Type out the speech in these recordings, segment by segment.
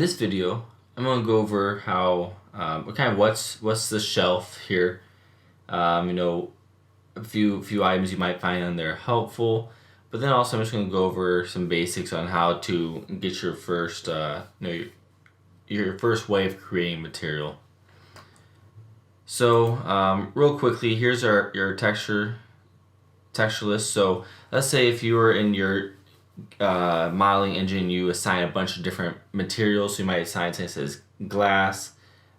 this video, I'm gonna go over how what's the shelf here. You know, a few items you might find on there helpful, but then also I'm just gonna go over some basics on how to get your first your first way of creating material. So real quickly, here's your texture list. So let's say if you were in your modeling engine, you assign a bunch of different materials. So you might assign something that says glass,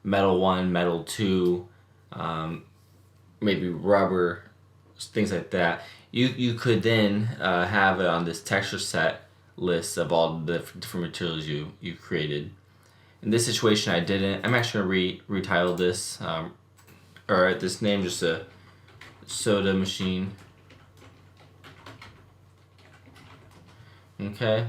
metal 1, metal 2, maybe rubber, things like that. You could then have it on this texture set list of all the different materials you created. In this situation, I didn't. I'm actually going to retitle this, or this name just a soda machine. Okay.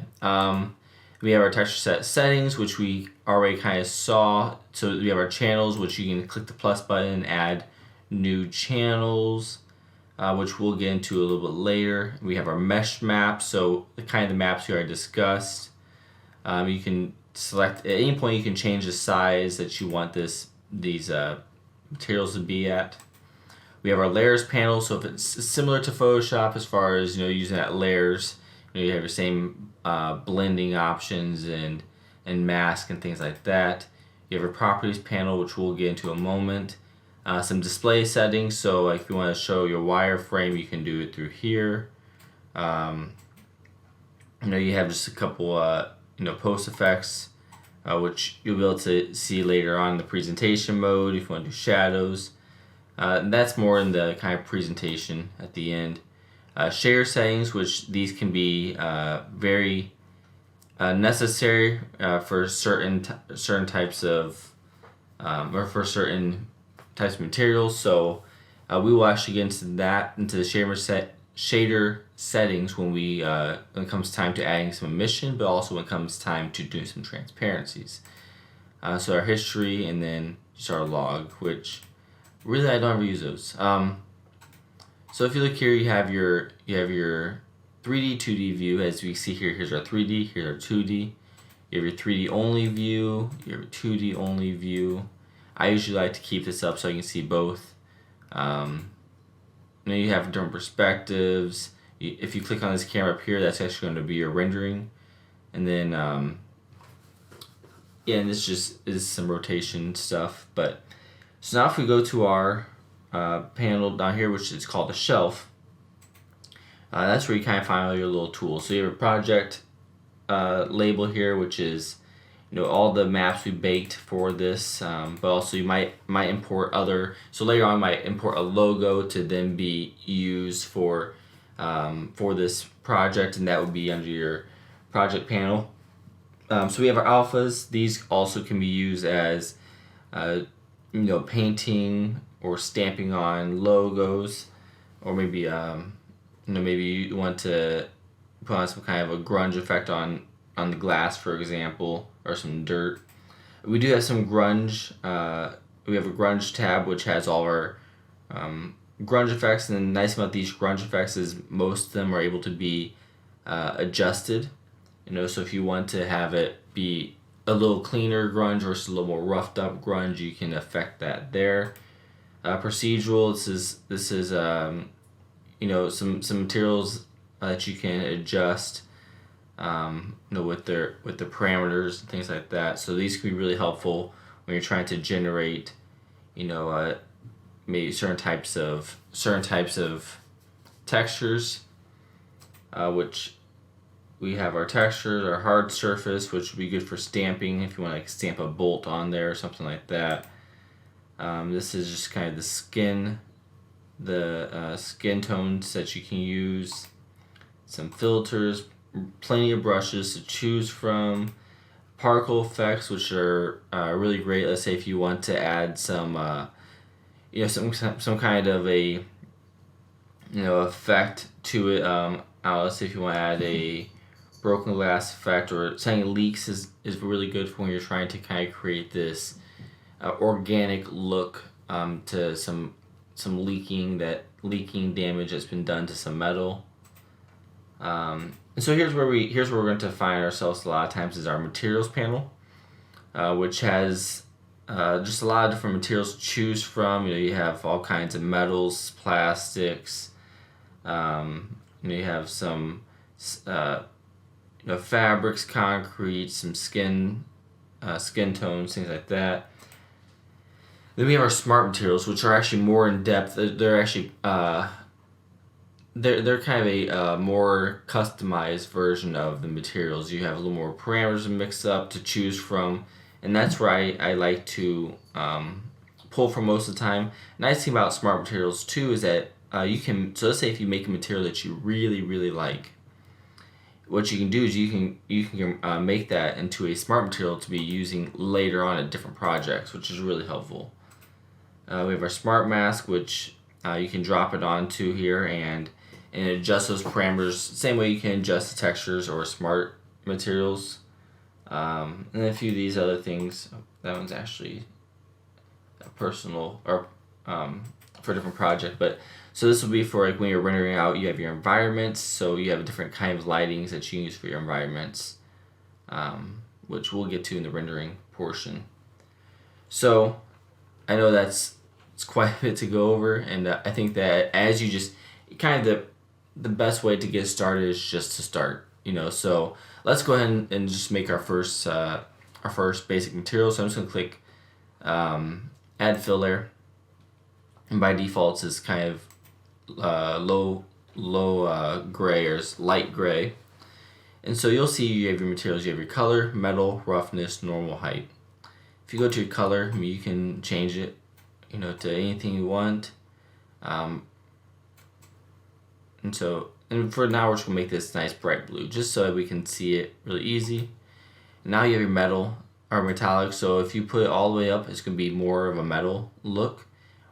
We have our texture set settings, which we already kind of saw. So we have our channels, which you can click the plus button and add new channels, which we'll get into a little bit later. We have our mesh map, so the kind of the maps we already discussed. You can select at any point. You can change the size that you want these materials to be at. We have our layers panel, so if it's similar to Photoshop as far as using that layers. You have your same blending options and mask and things like that. You have your properties panel, which we'll get into in a moment. Some display settings, so like if you want to show your wireframe, you can do it through here. You have just a couple post effects, which you'll be able to see later on in the presentation mode if you want to do shadows. That's more in the kind of presentation at the end. Shader settings, which these can be very necessary for certain types of or for certain types of materials. So we will actually get into the shader settings when it comes time to adding some emission, but also when it comes time to doing some transparencies. So our history and then just our log, which really I don't ever use those. So if you look here, you have your 3D, 2D view. As we see here, here's our 3D, here's our 2D. You have your 3D only view, you have your 2D only view. I usually like to keep this up so you can see both. Then you have different perspectives. If you click on this camera up here, that's actually going to be your rendering. And then, and this just is some rotation stuff. But so now if we go to our panel down here, which is called the shelf, that's where you kind of find all your little tools. So you have a project label here, which is all the maps we baked for this, but also you might import other. So later on, you might import a logo to then be used for this project, and that would be under your project panel. So we have our alphas. These also can be used as painting or stamping on logos, or maybe maybe you want to put on some kind of a grunge effect on the glass, for example, or some dirt. We do have some grunge. We have a grunge tab which has all our grunge effects, and the nice thing about these grunge effects is most of them are able to be adjusted. So if you want to have it be a little cleaner grunge versus a little more roughed up grunge, you can affect that there. Procedural. This is some materials that you can adjust. With the parameters and things like that. So these can be really helpful when you're trying to generate, maybe certain types of textures. Which we have our textures, our hard surface, which would be good for stamping if you want to stamp a bolt on there or something like that. This is just kind of the skin tones that you can use. Some filters, plenty of brushes to choose from. Particle effects, which are really great. Let's say if you want to add some kind of a effect to it. Let's say if you want to add a broken glass effect, or saying leaks is really good for when you're trying to kind of create this organic look to some leaking damage that's been done to some metal. And so here's where we're going to find ourselves a lot of times is our materials panel. which has just a lot of different materials to choose from. You have all kinds of metals, plastics. You have some fabrics, concrete, some skin tones, things like that. Then we have our smart materials, which are actually more in depth. They're actually they're kind of a more customized version of the materials. You have a little more parameters to mix up to choose from, and that's where I like to pull from most of the time. Nice thing about smart materials too is that you can. So let's say if you make a material that you really like, what you can do is you can make that into a smart material to be using later on at different projects, which is really helpful. We have our smart mask, which you can drop it onto here and adjust those parameters. Same way you can adjust the textures or smart materials. And a few of these other things. That one's actually a personal or for a different project. But so this will be for like when you're rendering out. You have your environments, so you have a different kind of lightings that you use for your environments, which we'll get to in the rendering portion. So I know it's quite a bit to go over, and I think that as you just kind of the best way to get started is just to start. So let's go ahead and just make our first basic material. So I'm just gonna click add fill layer, and by default it's kind of low gray or light gray. And so you'll see you have your materials. You have your color, metal, roughness, normal, height. If you go to your color, you can change it, to anything you want. And for now, we're just gonna make this nice bright blue, just so that we can see it really easy. And now you have your metal or metallic. So if you put it all the way up, it's gonna be more of a metal look,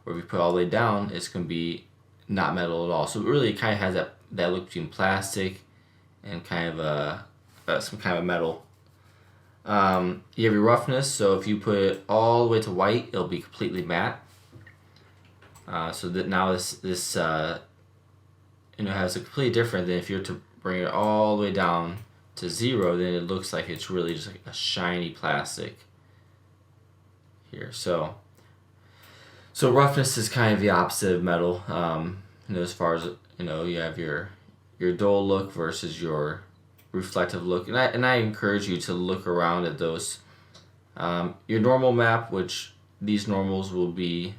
or if you put it all the way down, it's gonna be not metal at all. So it really kind of has that look between plastic and kind of some kind of metal. You have your roughness, so if you put it all the way to white, it'll be completely matte. So that now this has a completely different than if you were to bring it all the way down to 0, then it looks like it's really just like a shiny plastic here. So roughness is kind of the opposite of metal. As far as you have your dull look versus your reflective look, and I encourage you to look around at those. Your normal map, which these normals will be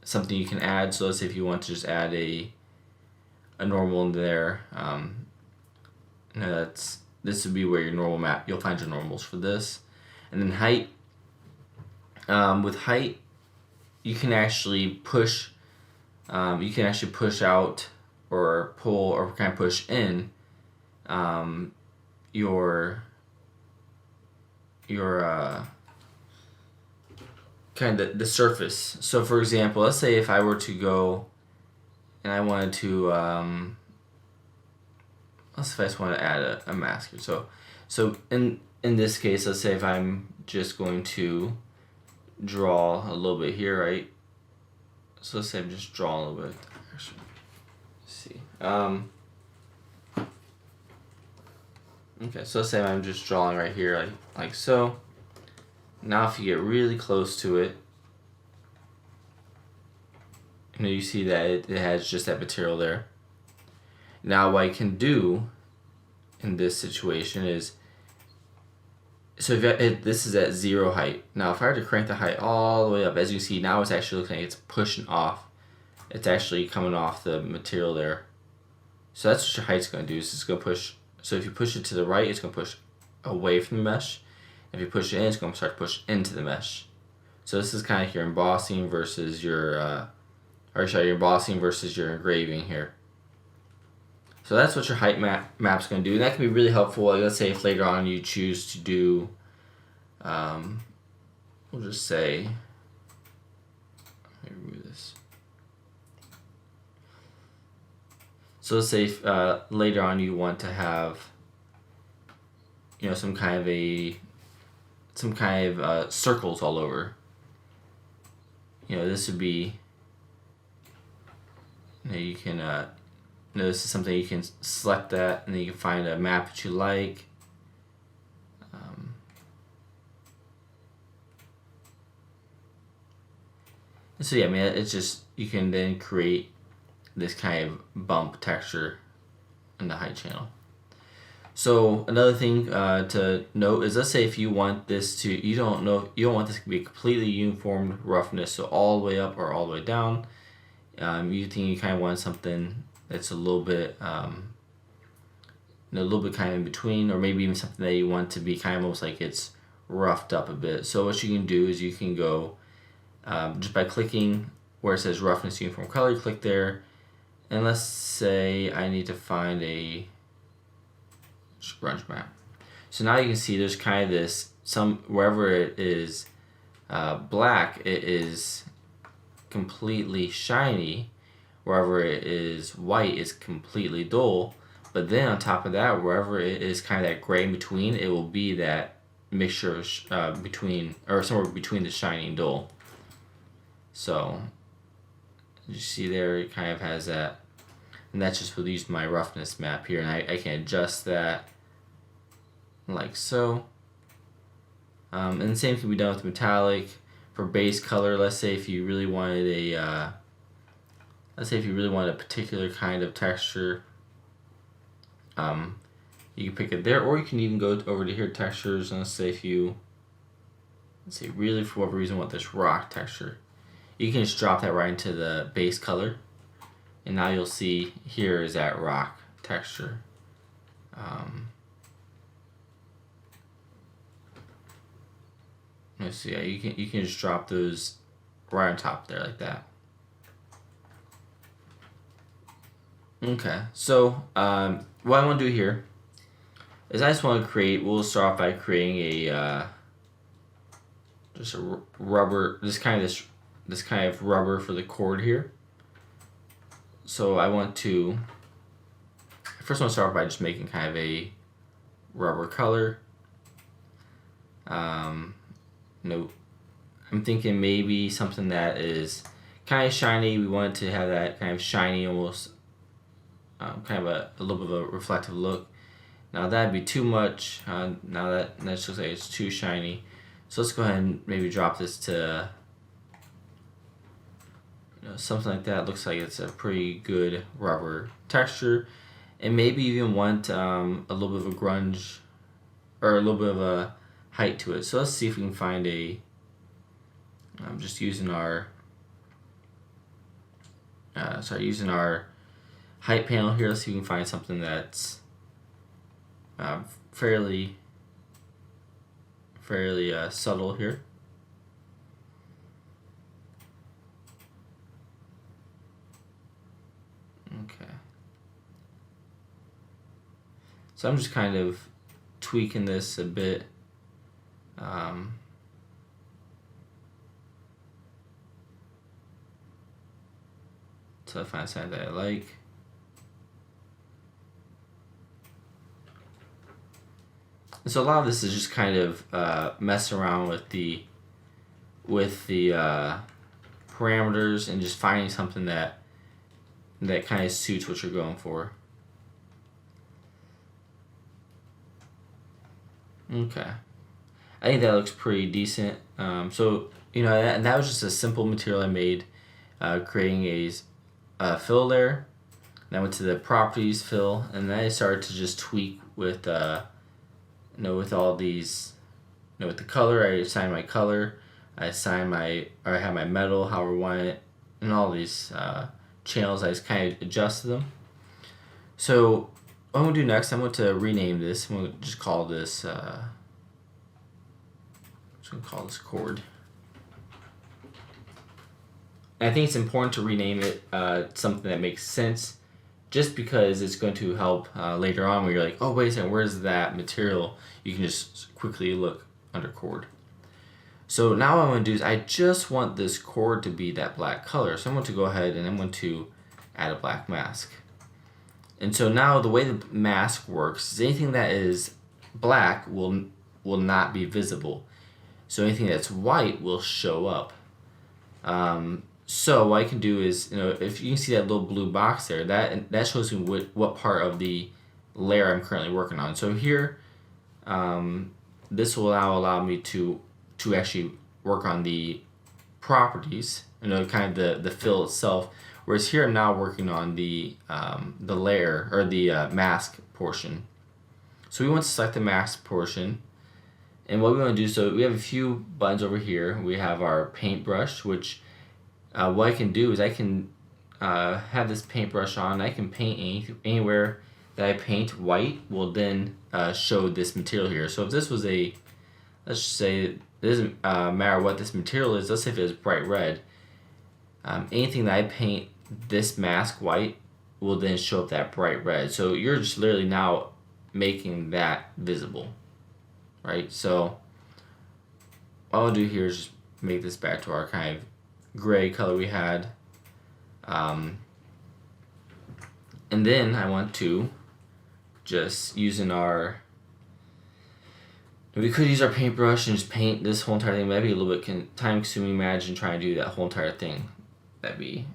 something you can add. So let's say if you want to just add a normal in there, this would be where your normal map. You'll find your normals for this, and then height. With height, you can actually push. You can actually push out or pull or kind of push in your kind of the surface. So for example, let's say if I were to go and I wanted to let's say if I just want to add a mask here. So in this case, let's say if I'm just going to draw a little bit here, right? So let's say I'm just drawing a little bit. Actually, let's see. Okay, so let's say I'm just drawing right here, like so. Now if you get really close to it, you see that it has just that material there. Now what I can do in this situation is, so this is at 0 height. Now if I were to crank the height all the way up, as you see now it's actually looking like it's pushing off. It's actually coming off the material there. So that's what your height's going to do, is it's going to push. So if you push it to the right, it's going to push away from the mesh. If you push it in, it's going to start to push into the mesh. So this is kind of your embossing versus your embossing versus your engraving here. So that's what your height map's going to do. And that can be really helpful. Like, let's say if later on you choose to do, we'll just say, let me remove this. So let's say if, later on you want to have, some kind of circles all over. This would be, you can, this is something you can select that, and then you can find a map that you like. So yeah, I mean, it's just, you can then create this kind of bump texture in the height channel. So another thing to note is, let's say if you want this to, you don't want this to be completely uniform roughness, so all the way up or all the way down. You think you kind of want something that's a little bit, a little bit kind of in between, or maybe even something that you want to be kind of almost like it's roughed up a bit. So what you can do is you can go just by clicking where it says roughness uniform color, click there, and let's say I need to find a grunge map. So now you can see there's kind of this, wherever it is black, it is completely shiny. Wherever it is white, it's completely dull. But then on top of that, wherever it is kind of that gray in between, it will be that mixture between, or somewhere between the shiny and dull. So you see there, it kind of has that, and that's just with use my roughness map here, and I can adjust that like so. And the same can be done with metallic. For base color, let's say if you really wanted a particular kind of texture, you can pick it there, or you can even go over to here, textures, and let's say really for whatever reason want this rock texture, you can just drop that right into the base color, and now you'll see here is that rock texture. Let's see, yeah, you can just drop those right on top there like that. Okay, so what I want to do here is I just want to we'll start off by creating a just a rubber, this kind of rubber for the cord here. So I want to start off by just making kind of a rubber color. I'm thinking maybe something that is kind of shiny. We want it to have that kind of shiny, almost kind of a little bit of a reflective look. Now that'd be too much. Now that just looks like it's too shiny. So let's go ahead and maybe drop this to something like that. Looks like it's a pretty good rubber texture, and maybe even want a little bit of a grunge or a little bit of a height to it. So let's see if we can find just using our height panel here. Let's see if we can find something that's fairly subtle here. Okay. So I'm just kind of tweaking this a bit. So I find something that I like. And so a lot of this is just kind of messing around with the parameters and just finding something that kind of suits what you're going for. Okay, I think that looks pretty decent. So and that was just a simple material I made, creating a fill layer. And I went to the properties fill, and then I started to just tweak with with all these, with the color. I assign my color, I have my metal, however I want it, and all these channels. I just kind of adjusted them. So what I'm gonna do next, I'm going to rename this. I'm gonna just call this cord. And I think it's important to rename it something that makes sense, just because it's going to help later on when you're like, oh wait a second, where's that material? You can just quickly look under cord. So now what I'm going to do is I just want this cord to be that black color. So I'm going to go ahead and I'm going to add a black mask. And so now the way the mask works is anything that is black will not be visible. So anything that's white will show up. So what I can do is, if you can see that little blue box there, that shows me what part of the layer I'm currently working on. So here, this will allow me to actually work on the properties, kind of the fill itself. Whereas here I'm now working on the layer or the mask portion. So we want to select the mask portion, and what we want to do, so we have a few buttons over here. We have our paintbrush, which what I can do is I can have this paintbrush on. I can paint anywhere that I paint. White will then show this material here. So if this was let's just say, it doesn't matter what this material is. Let's say if it was bright red. Anything that I paint this mask white will then show up that bright red. So you're just literally now making that visible, right? So all I'll do here is just make this back to our kind of gray color we had. And then I want to just using we could use our paintbrush and just paint this whole entire thing. Maybe a little bit time consuming. Imagine trying to do that whole entire thing. That'd be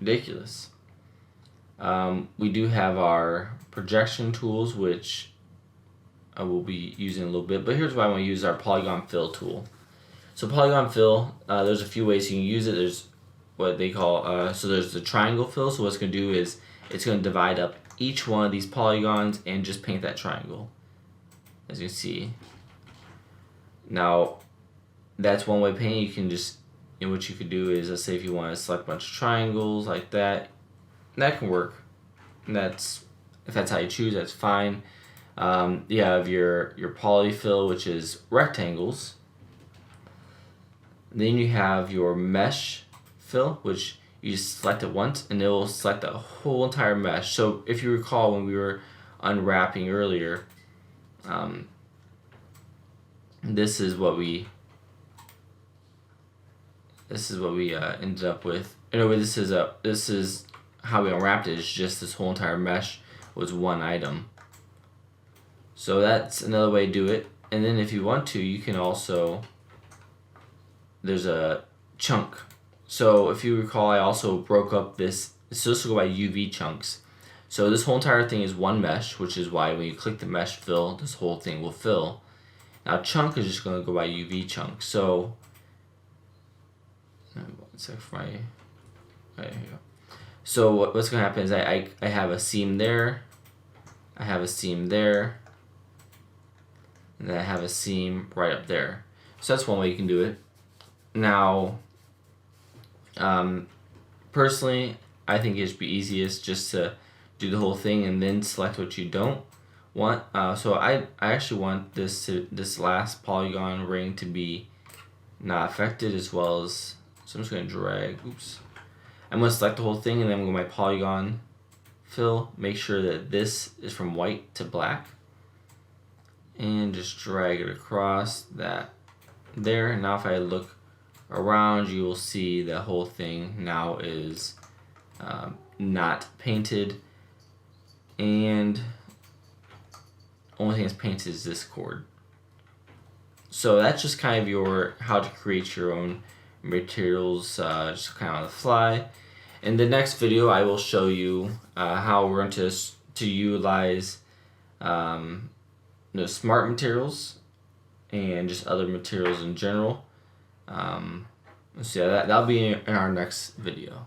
ridiculous. We do have our projection tools, which I will be using a little bit, but here's why I want to use our polygon fill tool. So polygon fill, there's a few ways you can use it. There's what they call, so there's the triangle fill. So what it's going to do is it's going to divide up each one of these polygons and just paint that triangle, as you can see. Now, that's one way of painting. You can just, what you could do is, let's say if you want to select a bunch of triangles like that, that can work. And if that's how you choose, that's fine. You have your polyfill, which is rectangles. Then you have your mesh fill, which you just select it once and it will select the whole entire mesh. So if you recall when we were unwrapping earlier, this is what we ended up with. Anyway, this is how we unwrapped it. It's just this whole entire mesh was one item. So that's another way to do it. And then if you want to, you can also, there's a chunk. So if you recall, I also broke up this. So this will go by UV chunks. So this whole entire thing is one mesh, which is why when you click the mesh fill, this whole thing will fill. Now chunk is just going to go by UV chunk. So, one sec for right, here you go. So what's going to happen is I have a seam there, I have a seam there, and then I have a seam right up there. So that's one way you can do it. Now, personally, I think it should be easiest just to do the whole thing and then select what you don't want. So I actually want this last polygon ring to be not affected, as well as, so I'm just going to drag, I'm going to select the whole thing, and then I'm going to my polygon fill, make sure that this is from white to black, and just drag it across that there. Now if I look around, you will see the whole thing now is not painted, and only thing that's painted is this chord. So that's just kind of how to create your own materials, just kind of on the fly. In the next video, I will show you how we're going to utilize smart materials and just other materials in general. So yeah, that'll be in our next video.